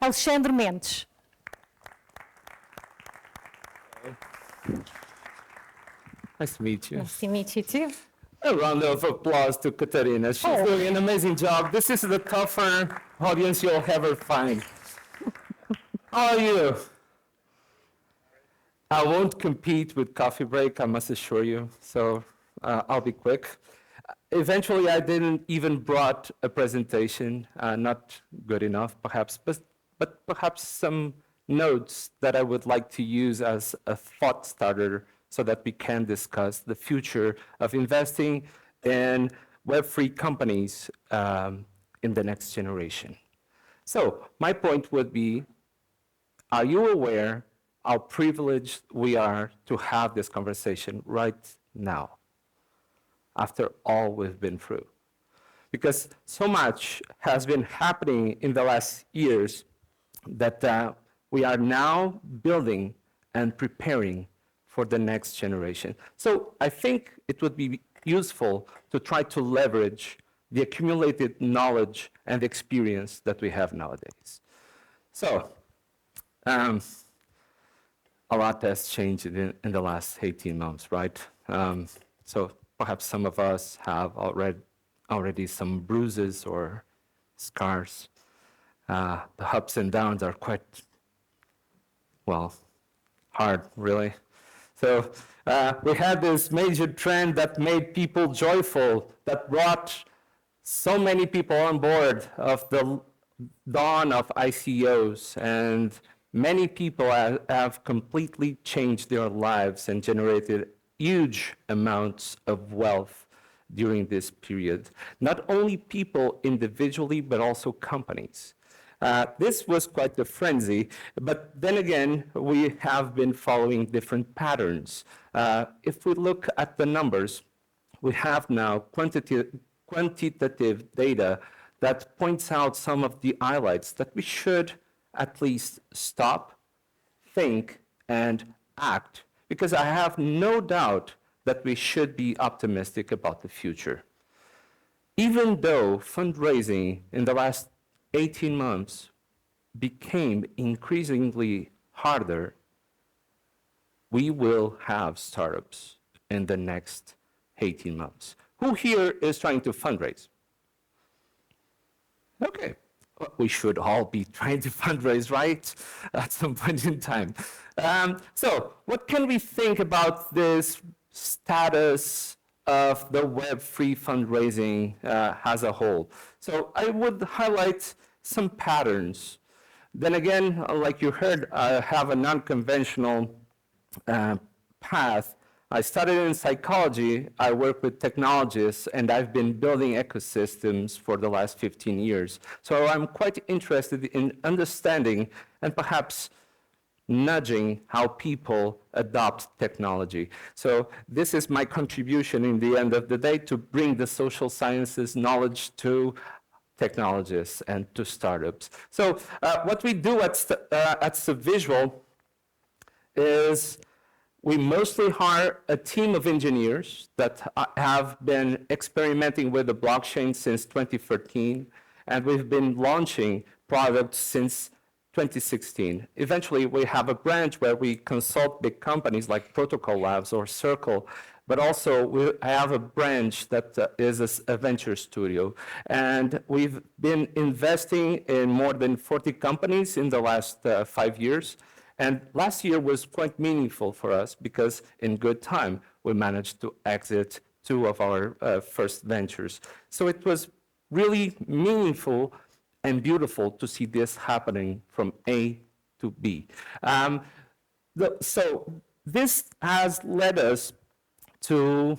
Alexandre Mendes. Nice to meet you. Nice to meet you too. A round of applause to Katarina. She's doing an amazing job. This is the tougher audience you'll ever find. How are you? I won't compete with coffee break, I must assure you, so I'll be quick. Eventually, I didn't even brought a presentation, not good enough perhaps, but perhaps some notes that I would like to use as a thought starter so that we can discuss the future of investing in web-free companies in the next generation. So my point would be, are you aware how privileged we are to have this conversation right now, after all we've been through? Because so much has been happening in the last years that we are now building and preparing for the next generation. So I think it would be useful to try to leverage the accumulated knowledge and experience that we have nowadays. So, a lot has changed in the last 18 months, right? So perhaps some of us have already some bruises or scars. The ups and downs are quite, well, hard, really. So we had this major trend that made people joyful, that brought so many people on board of the dawn of ICOs, and many people have completely changed their lives and generated huge amounts of wealth during this period. Not only people individually, but also companies. This was quite a frenzy, but then again, we have been following different patterns. If we look at the numbers, we have now quantitative data that points out some of the highlights that we should at least stop, think, and act, because I have no doubt that we should be optimistic about the future. Even though fundraising in the last 18 months became increasingly harder, we will have startups in the next 18 months. Who here is trying to fundraise? Okay, well, we should all be trying to fundraise, right? At some point in time. So what can we think about this status of the Web3 fundraising as a whole? So I would highlight some patterns. Then again, like you heard, I have a non-conventional path. I studied in psychology, I work with technologists, and I've been building ecosystems for the last 15 years. So I'm quite interested in understanding and perhaps nudging how people adopt technology. So this is my contribution in the end of the day, to bring the social sciences knowledge to technologists and to startups. So what we do at Subvisual is we mostly hire a team of engineers that have been experimenting with the blockchain since 2013, and we've been launching products since 2016. Eventually, we have a branch where we consult big companies like Protocol Labs or Circle, but also we have a branch that is a venture studio. And we've been investing in more than 40 companies in the last 5 years. And last year was quite meaningful for us because in good time, we managed to exit 2 of our first ventures. So it was really meaningful and beautiful to see this happening from A to B. So this has led us to,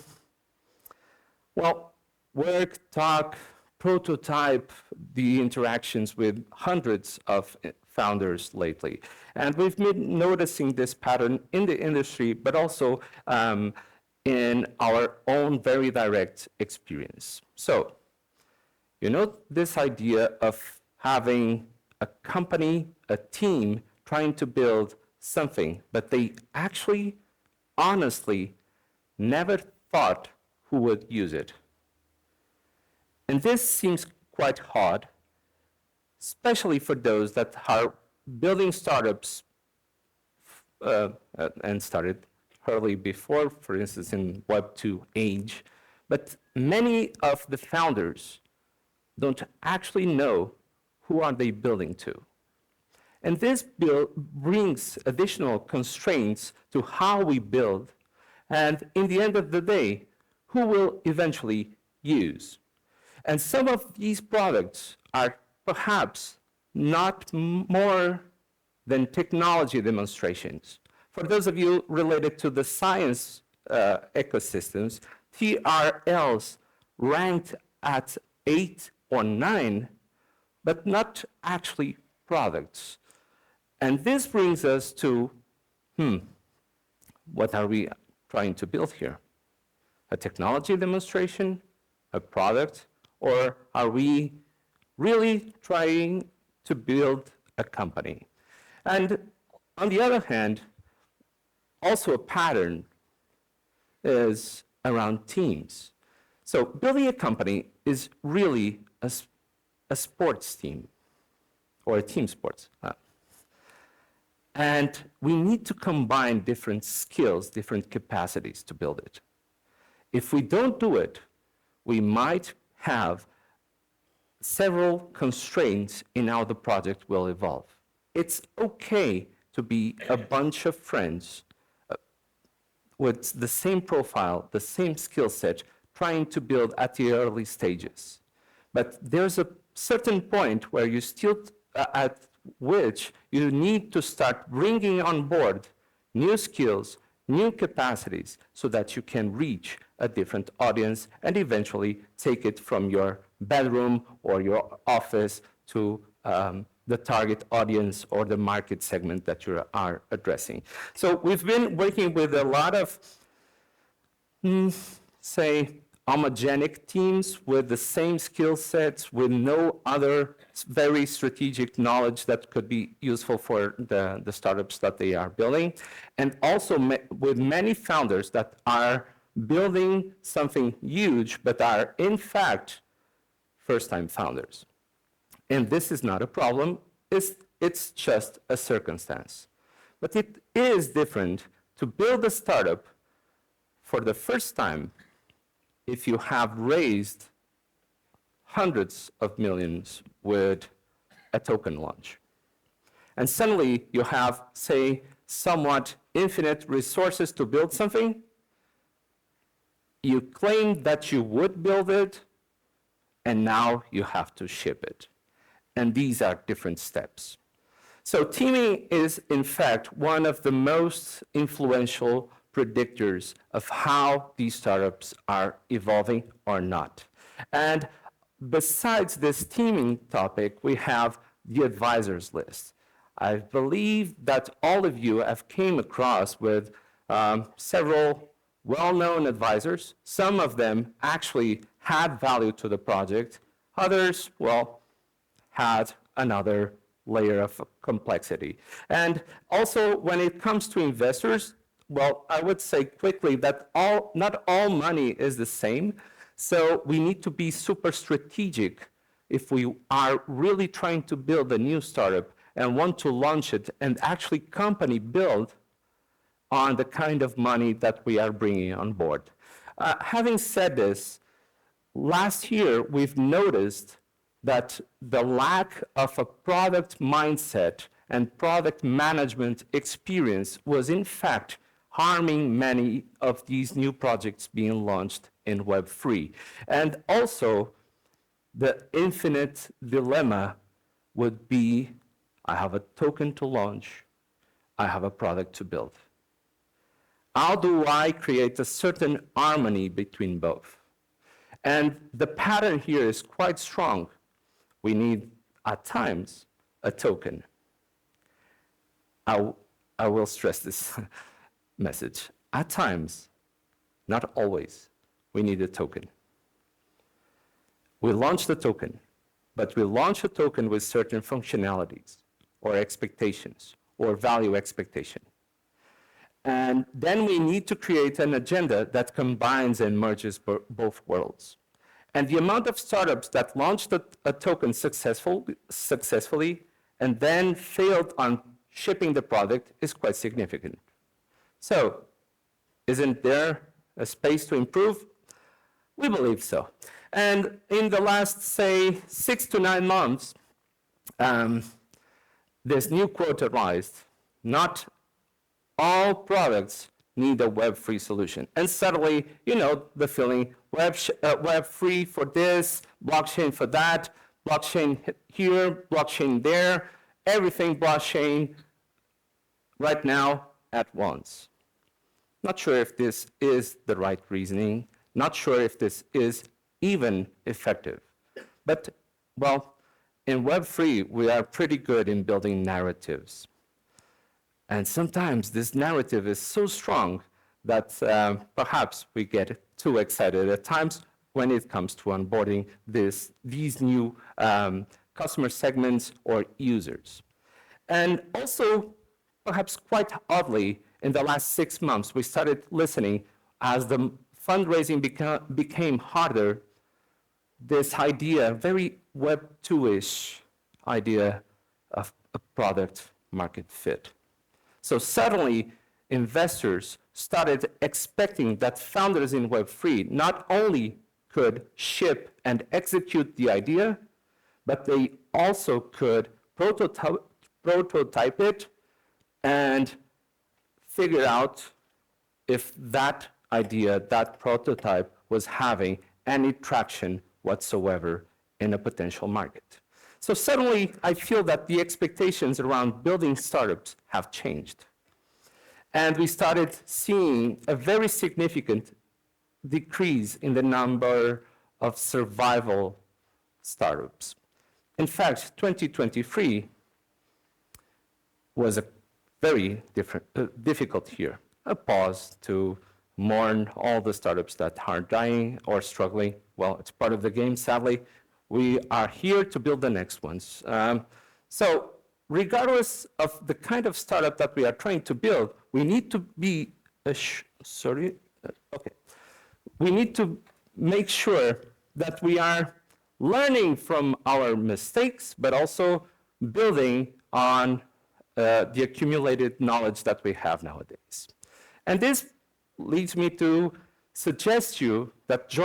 well, work, talk, prototype the interactions with hundreds of founders lately. And we've been noticing this pattern in the industry, but also in our own very direct experience. So, you know, this idea of having a company, a team, trying to build something, but they actually, honestly, never thought who would use it. And this seems quite hard, especially for those that are building startups and started early before, for instance, in Web 2 age. But many of the founders don't actually know who are they building to. And this brings additional constraints to how we build, and in the end of the day, who will eventually use. And some of these products are perhaps not more than technology demonstrations. For those of you related to the science ecosystems, TRLs ranked at 8 or 9, but not actually products. And this brings us to, what are we trying to build here? A technology demonstration, a product, or are we really trying to build a company? And on the other hand, also a pattern is around teams. So building a company is really a sports team, or a team sports. And we need to combine different skills, different capacities to build it. If we don't do it, we might have several constraints in how the project will evolve. It's okay to be a bunch of friends with the same profile, the same skill set, trying to build at the early stages. But there's a certain point where you still, at which you need to start bringing on board new skills, new capacities, so that you can reach a different audience and eventually take it from your bedroom or your office to the target audience or the market segment that you are addressing. So we've been working with a lot of, say, homogenic teams with the same skill sets, with no other very strategic knowledge that could be useful for the startups that they are building, and also with many founders that are building something huge, but are in fact first-time founders. And this is not a problem, it's just a circumstance. But it is different to build a startup for the first time if you have raised hundreds of millions with a token launch. And suddenly you have, say, somewhat infinite resources to build something. You claimed that you would build it, and now you have to ship it. And these are different steps. So teaming is, in fact, one of the most influential predictors of how these startups are evolving or not. And besides this teaming topic, we have the advisors list. I believe that all of you have came across with several well-known advisors. Some of them actually had value to the project. Others, well, had another layer of complexity. And also, when it comes to investors, well, I would say quickly that not all money is the same. So we need to be super strategic if we are really trying to build a new startup and want to launch it and actually company build on the kind of money that we are bringing on board. Having said this, last year we've noticed that the lack of a product mindset and product management experience was in fact harming many of these new projects being launched in Web3. And also, the infinite dilemma would be, I have a token to launch, I have a product to build. How do I create a certain harmony between both? And the pattern here is quite strong. We need, at times, a token. I will stress this message. At times, not always, we need a token. We launch the token, but we launch a token with certain functionalities or expectations or value expectation. And then we need to create an agenda that combines and merges both worlds. And the amount of startups that launched a token successfully and then failed on shipping the product is quite significant. So, isn't there a space to improve? We believe so. And in the last, say, 6 to 9 months, this new quote arised: not all products need a web-free solution. And suddenly, you know the feeling, web-free for this, blockchain for that, blockchain here, blockchain there, everything blockchain right now at once. Not sure if this is the right reasoning, not sure if this is even effective. But, well, in Web3, we are pretty good in building narratives. And sometimes this narrative is so strong that perhaps we get too excited at times when it comes to onboarding these new customer segments or users. And also, perhaps quite oddly, in the last 6 months, we started listening as the fundraising became harder, this idea, very Web 2-ish idea of a product market fit. So suddenly, investors started expecting that founders in Web3 not only could ship and execute the idea, but they also could prototype it and figure out if that idea, that prototype, was having any traction whatsoever in a potential market. So suddenly, I feel that the expectations around building startups have changed. And we started seeing a very significant decrease in the number of survival startups. In fact, 2023 was a very difficult year. A pause to mourn all the startups that are dying or struggling. Well, it's part of the game, sadly. We are here to build the next ones. So regardless of the kind of startup that we are trying to build, we need to be, we need to make sure that we are learning from our mistakes, but also building on the accumulated knowledge that we have nowadays. And this leads me to suggest you that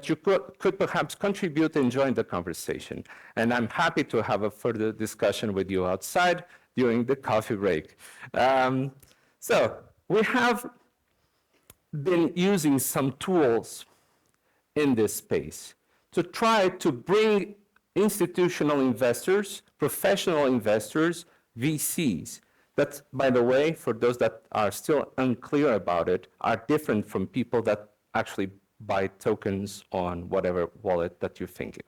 you could perhaps contribute and join the conversation. And I'm happy to have a further discussion with you outside during the coffee break. So we have been using some tools in this space to try to bring institutional investors, professional investors, VCs, that, by the way, for those that are still unclear about it, are different from people that actually buy tokens on whatever wallet that you think of.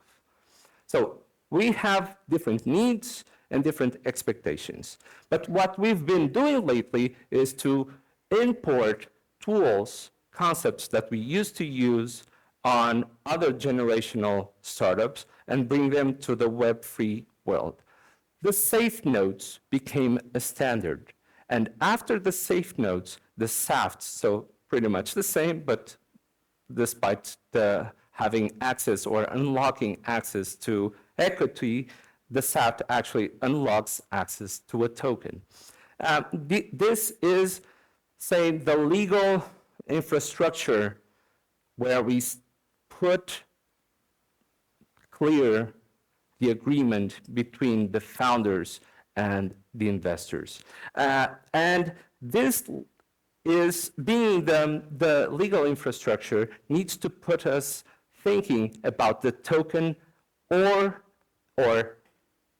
So we have different needs and different expectations. But what we've been doing lately is to import tools, concepts that we used to use on other generational startups and bring them to the Web3 world. The safe nodes became a standard. And after the safe nodes, the SAFTs, so pretty much the same, but despite having access or unlocking access to equity, the SAFT actually unlocks access to a token. This is, say, the legal infrastructure where we put clear the agreement between the founders and the investors. And this is being the legal infrastructure needs to put us thinking about the token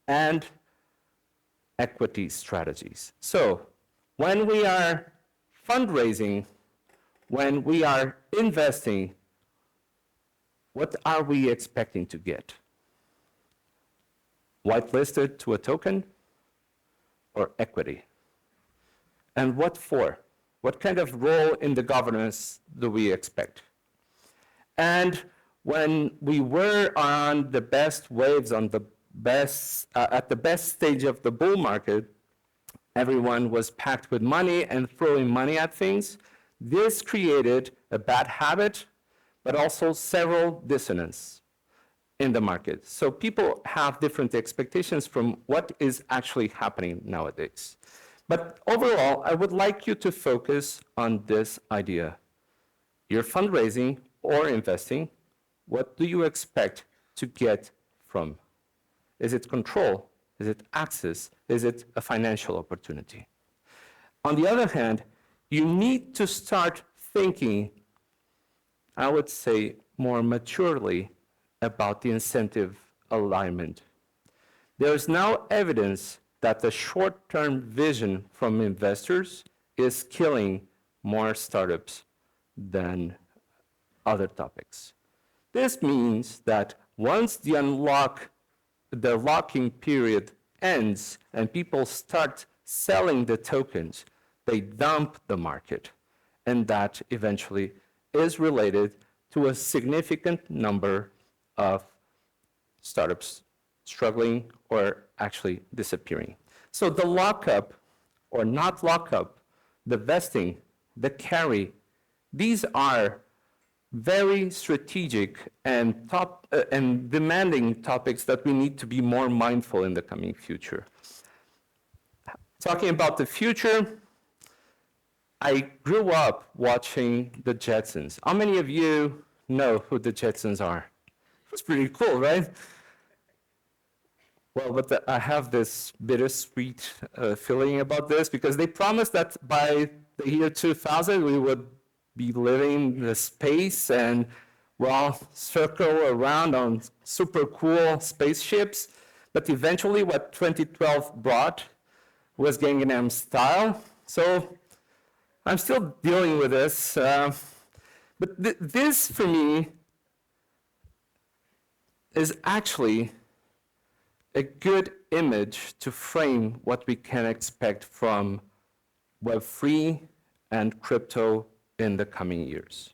and equity strategies. So when we are fundraising, when we are investing, what are we expecting to get? Whitelisted to a token or equity? And what for? What kind of role in the governance do we expect? And when we were on the best waves, on the best, at the best stage of the bull market, everyone was packed with money and throwing money at things. This created a bad habit, but also several dissonances in the market. So people have different expectations from what is actually happening nowadays. But overall, I would like you to focus on this idea. You're fundraising or investing. What do you expect to get from? Is it control? Is it access? Is it a financial opportunity? On the other hand, you need to start thinking, I would say, more maturely about the incentive alignment. There is now evidence that the short-term vision from investors is killing more startups than other topics. This means that once the locking period ends and people start selling the tokens, they dump the market, and that eventually is related to a significant number of startups struggling or actually disappearing. So the lockup or not lockup, the vesting, the carry, these are very strategic and demanding topics that we need to be more mindful in the coming future. Talking about the future, I grew up watching the Jetsons. How many of you know who the Jetsons are? It's pretty cool, right? Well, but I have this bittersweet feeling about this because they promised that by the year 2000 we would be living in the space and well, circle around on super cool spaceships. But eventually what 2012 brought was Gangnam Style. So I'm still dealing with this. But this, for me, is actually a good image to frame what we can expect from Web3 and crypto in the coming years.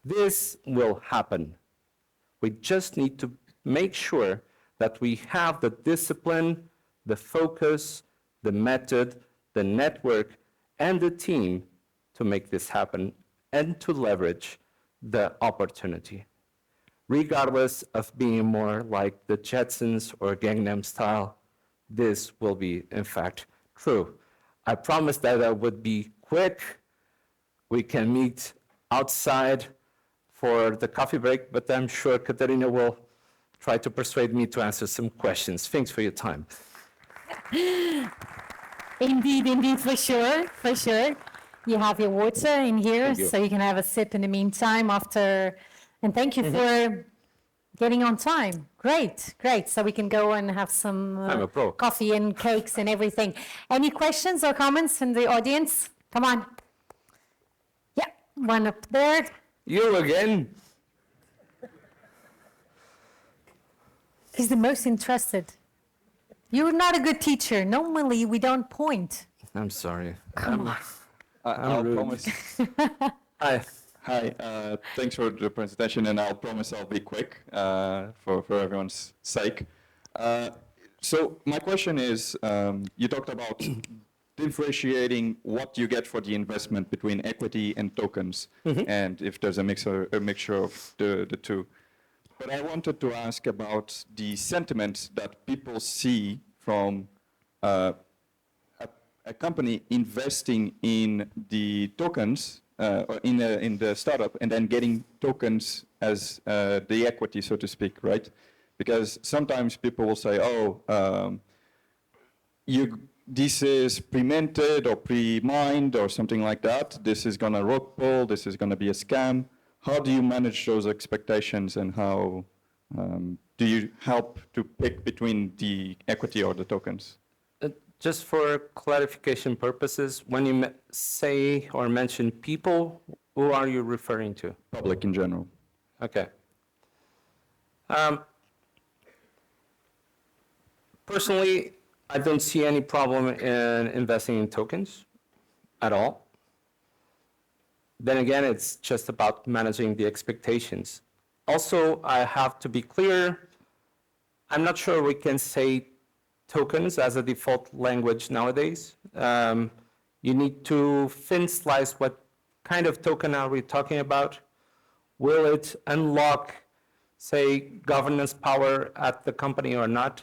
This will happen. We just need to make sure that we have the discipline, the focus, the method, the network, and the team to make this happen and to leverage the opportunity. Regardless of being more like the Jetsons or Gangnam Style, this will be, in fact, true. I promised that I would be quick. We can meet outside for the coffee break, but I'm sure Katerina will try to persuade me to answer some questions. Thanks for your time. Indeed, for sure, for sure. You have your water in here, so you can have a sip in the meantime after. And thank you for getting on time. Great, great. So we can go and have some coffee and cakes and everything. Any questions or comments in the audience? Come on. Yeah, one up there. You again? He's the most interested. You're not a good teacher. Normally, we don't point. I'm sorry. Come on. I'll promise. Hi. Hi, thanks for the presentation, and I'll promise I'll be quick for everyone's sake. So my question is, you talked about differentiating what you get for the investment between equity and tokens, and if there's a mixture of the two. But I wanted to ask about the sentiment that people see from a company investing in the tokens, or in the startup, and then getting tokens as the equity, so to speak, right? Because sometimes people will say, oh, this is pre-minted or pre-mined or something like that. This is going to rug pull. This is going to be a scam. How do you manage those expectations, and how do you help to pick between the equity or the tokens? Just for clarification purposes, when you say or mention people, who are you referring to? Public in general. Okay. Personally, I don't see any problem in investing in tokens at all. Then again, it's just about managing the expectations. Also, I have to be clear, I'm not sure we can say tokens as a default language nowadays. You need to thin slice what kind of token are we talking about. Will it unlock, say, governance power at the company or not?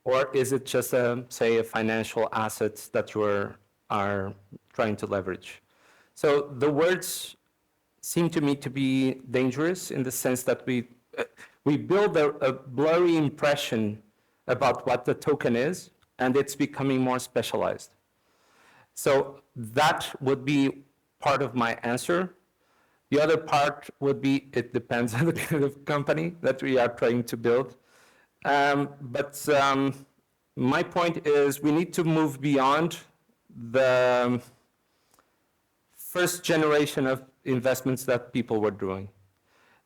Or is it just, say, a financial asset that you are trying to leverage? So the words seem to me to be dangerous in the sense that we build a blurry impression about what the token is, and it's becoming more specialized. So that would be part of my answer. The other part would be, it depends on the kind of company that we are trying to build. But my point is we need to move beyond the first generation of investments that people were doing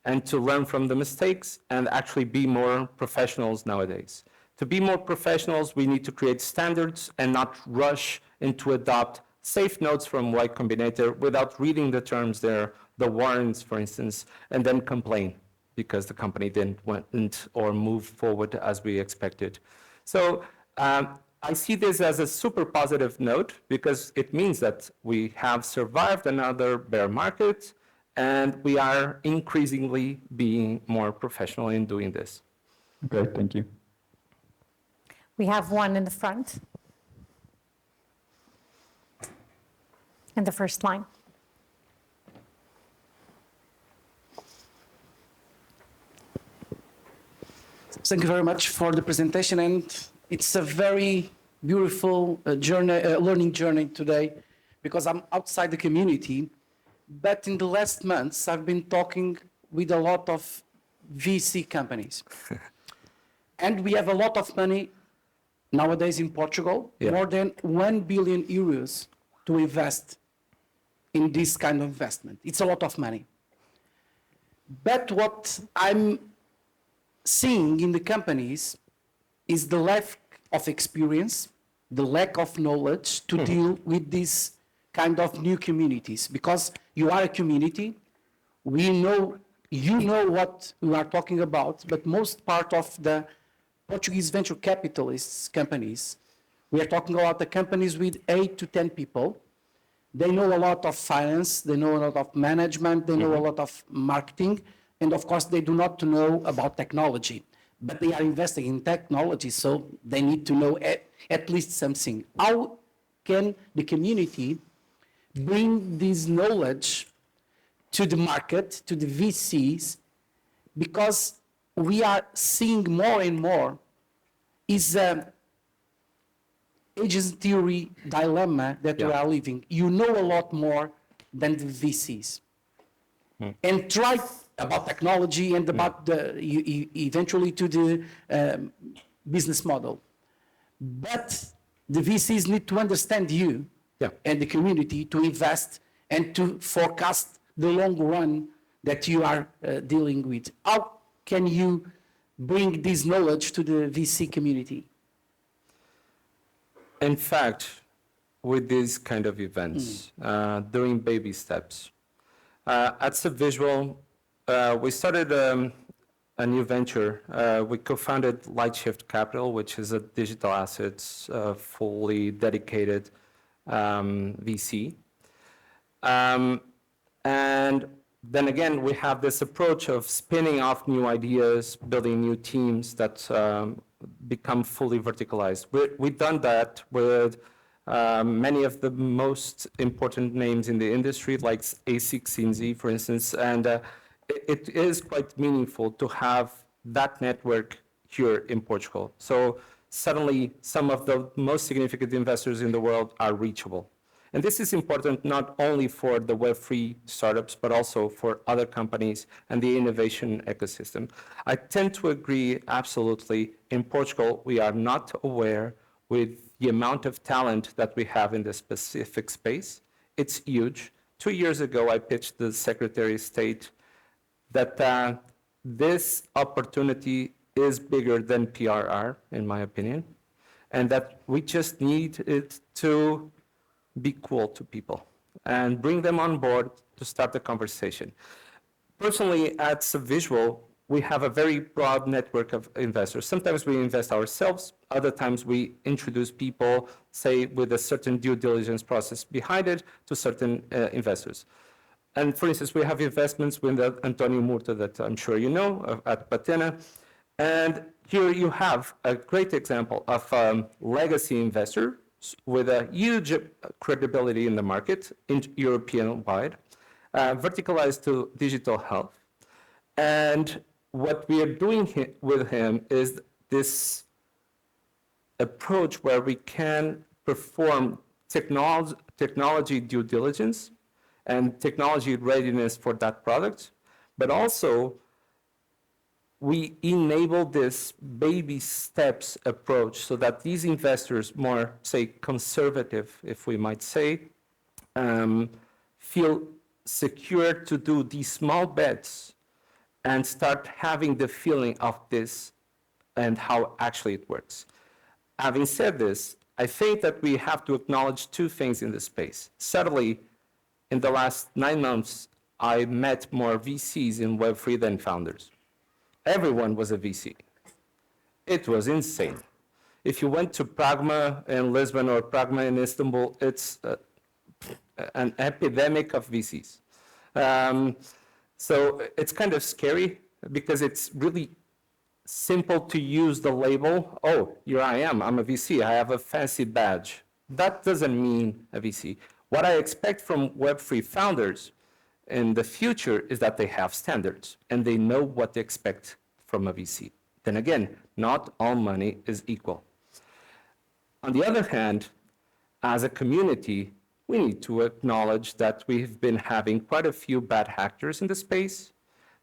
and to learn from the mistakes and actually be more professionals nowadays. To be more professionals, we need to create standards and not rush into adopt safe notes from Y Combinator without reading the terms there, the warrants, for instance, and then complain because the company didn't or move forward as we expected. So I see this as a super positive note because it means that we have survived another bear market and we are increasingly being more professional in doing this. Okay, thank you. We have one in the front. In the first line. Thank you very much for the presentation, and it's a very beautiful learning journey today, because I'm outside the community, but in the last months I've been talking with a lot of VC companies. And we have a lot of money nowadays in Portugal, more than 1 billion euros to invest in this kind of investment. It's a lot of money. But what I'm seeing in the companies is the lack of experience, the lack of knowledge to deal with these kind of new communities. Because you are a community, we know, you know what we are talking about, but most part of the Portuguese venture capitalists companies, we are talking about the companies with 8 to 10 people. They know a lot of finance, they know a lot of management, they know a lot of marketing, and of course they do not know about technology, but they are investing in technology, so they need to know at least something. How can the community bring this knowledge to the market, to the VCs, because we are seeing more and more is agency theory dilemma that we are living. You know a lot more than the VCs. And try about technology and about eventually to the business model. But the VCs need to understand you and the community to invest and to forecast the long run that you are dealing with. How can you bring this knowledge to the VC community? In fact, with these kind of events, doing baby steps. At Subvisual, we started a new venture. We co-founded Lightshift Capital, which is a digital assets fully dedicated VC. And then again, we have this approach of spinning off new ideas, building new teams that become fully verticalized. We've done that with many of the most important names in the industry, like A16Z, for instance, and it is quite meaningful to have that network here in Portugal. So suddenly, some of the most significant investors in the world are reachable. And this is important not only for the Web3 startups, but also for other companies and the innovation ecosystem. I tend to agree absolutely. In Portugal, we are not aware with the amount of talent that we have in this specific space. It's huge. 2 years ago, I pitched the Secretary of State that this opportunity is bigger than PRR, in my opinion, and that we just need it to be cool to people and bring them on board to start the conversation. Personally, at Subvisual, we have a very broad network of investors. Sometimes we invest ourselves, other times we introduce people, say, with a certain due diligence process behind it to certain investors. And for instance, we have investments with Antonio Murta that I'm sure you know at Patena. And here you have a great example of legacy investor with a huge credibility in the market, European-wide, verticalized to digital health. And what we are doing with him is this approach where we can perform technology due diligence and technology readiness for that product, but also we enable this baby steps approach so that these investors, more, say, conservative, if we might say, feel secure to do these small bets and start having the feeling of this and how actually it works. Having said this, I think that we have to acknowledge two things in this space. Certainly, in the last 9 months, I met more VCs in Web3 than founders. Everyone was a VC. It was insane. If you went to Pragma in Lisbon or Pragma in Istanbul, it's an epidemic of VCs. So it's kind of scary because it's really simple to use the label, oh, here I am, I'm a VC, I have a fancy badge. That doesn't mean a VC. What I expect from Web3 founders in the future is that they have standards and they know what they expect from a VC. Then again, not all money is equal. On the other hand, as a community, we need to acknowledge that we've been having quite a few bad actors in the space,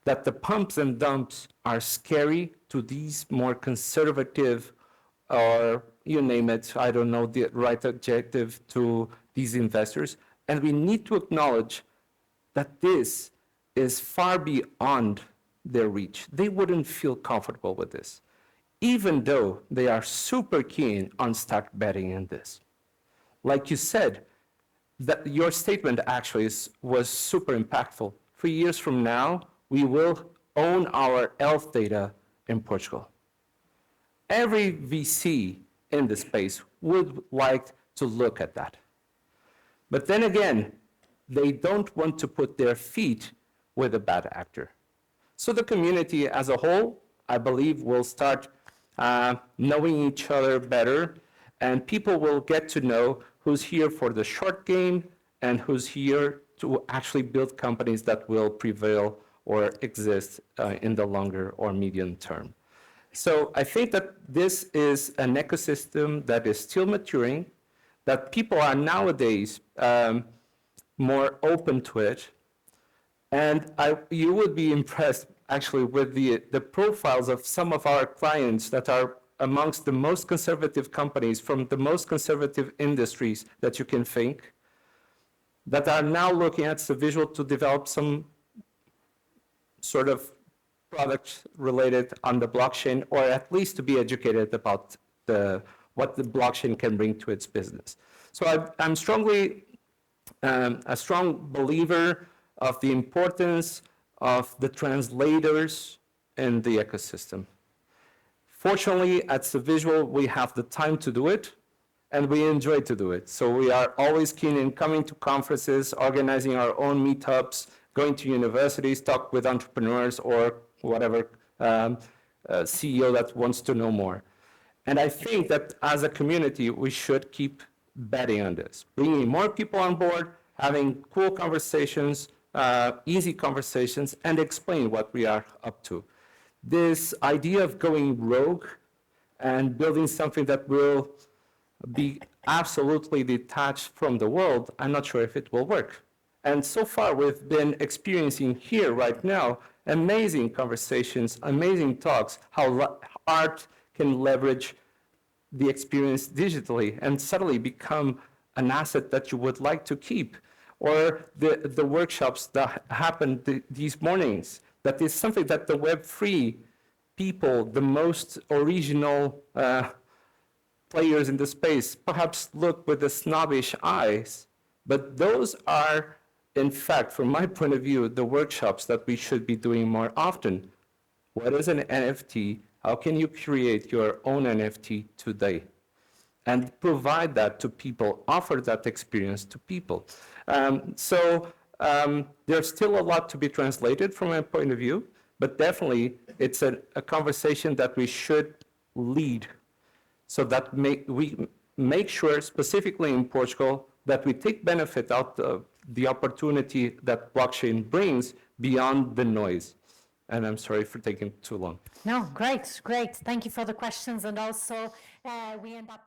that the pumps and dumps are scary to these more conservative, or you name it, I don't know the right adjective to these investors. And we need to acknowledge that this is far beyond their reach. They wouldn't feel comfortable with this, even though they are super keen on start betting in this. Like you said, that your statement actually was super impactful. 3 years from now, we will own our health data in Portugal. Every VC in the space would like to look at that. But then again, they don't want to put their feet with a bad actor. So the community as a whole, I believe, will start knowing each other better, and people will get to know who's here for the short game and who's here to actually build companies that will prevail or exist in the longer or medium term. So I think that this is an ecosystem that is still maturing, that people are nowadays more open to it. And you would be impressed actually with the profiles of some of our clients that are amongst the most conservative companies from the most conservative industries that you can think, that are now looking at Subvisual to develop some sort of product related on the blockchain, or at least to be educated about what the blockchain can bring to its business. So I'm a strong believer of the importance of the translators in the ecosystem. Fortunately, at Subvisual, we have the time to do it, and we enjoy to do it. So we are always keen in coming to conferences, organizing our own meetups, going to universities, talk with entrepreneurs or whatever CEO that wants to know more. And I think that as a community, we should keep betting on this, bringing more people on board, having cool conversations, easy conversations, and explain what we are up to. This idea of going rogue and building something that will be absolutely detached from the world, I'm not sure if it will work. And so far, we've been experiencing here right now amazing conversations, amazing talks, how art can leverage the experience digitally and suddenly become an asset that you would like to keep. Or the workshops that happened these mornings, that is something that the Web3 people, the most original players in the space, perhaps look with the snobbish eyes, but those are, in fact, from my point of view, the workshops that we should be doing more often. What is an NFT? How can you create your own NFT today? And provide that to people, offer that experience to people. So There's still a lot to be translated from my point of view, but definitely it's a conversation that we should lead, so that we make sure, specifically in Portugal, that we take benefit out of the opportunity that blockchain brings beyond the noise. And I'm sorry for taking too long. No, great, great. Thank you for the questions. And also, we end up